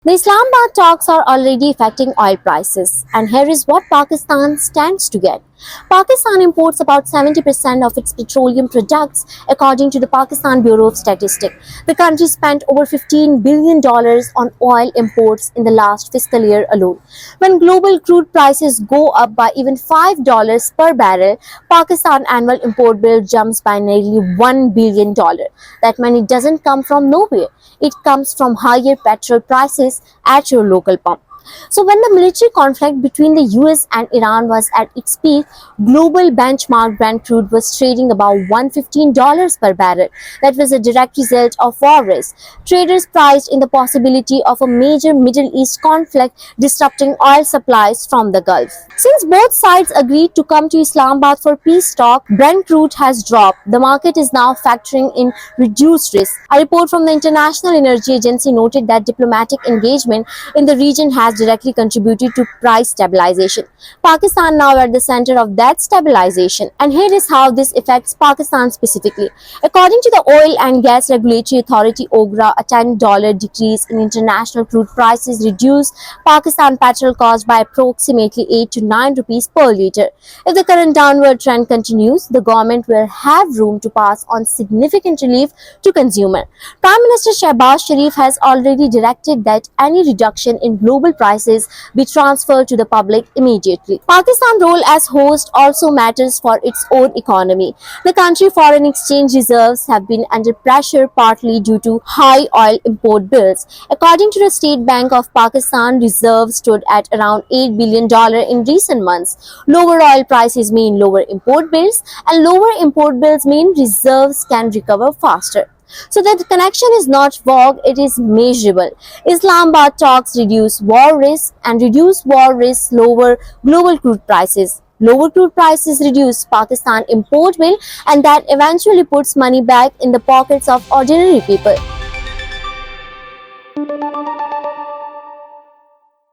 The Islamabad talks are already affecting oil prices, and here is what Pakistan stands to get. Pakistan imports about 70% of its petroleum products, according to the Pakistan Bureau of Statistics. The country spent over $15 billion on oil imports in the last fiscal year alone. When global crude prices go up by even $5 per barrel, Pakistan annual import bill jumps by nearly $1 billion. That money doesn't come from nowhere. It comes from higher petrol prices at your local pump. So, when the military conflict between the US and Iran was at its peak, global benchmark Brent crude was trading about $115 per barrel. That was a direct result of war risk. Traders priced in the possibility of a major Middle East conflict disrupting oil supplies from the Gulf. Since both sides agreed to come to Islamabad for peace talk, Brent crude has dropped. The market is now factoring in reduced risk. A report from the International Energy Agency noted that diplomatic engagement in the region has directly contributed to price stabilization. Pakistan now at the center of that stabilization. And here is how this affects Pakistan specifically. According to the Oil and Gas Regulatory Authority (OGRA), a $10 decrease in international crude prices reduced Pakistan petrol cost by approximately 8 to 9 rupees per litre. If the current downward trend continues, the government will have room to pass on significant relief to consumers. Prime Minister Shehbaz Sharif has already directed that any reduction in global prices be transferred to the public immediately. Pakistan's role as host also matters for its own economy. The country's foreign exchange reserves have been under pressure partly due to high oil import bills. According to the State Bank of Pakistan, reserves stood at around $8 billion in recent months. Lower oil prices mean lower import bills, and lower import bills mean reserves can recover faster. So that the connection is not vague, it is measurable. Islamabad talks reduce war risk, and reduce war risk lower global crude prices. Lower crude prices reduce Pakistan import bill, and that eventually puts money back in the pockets of ordinary people.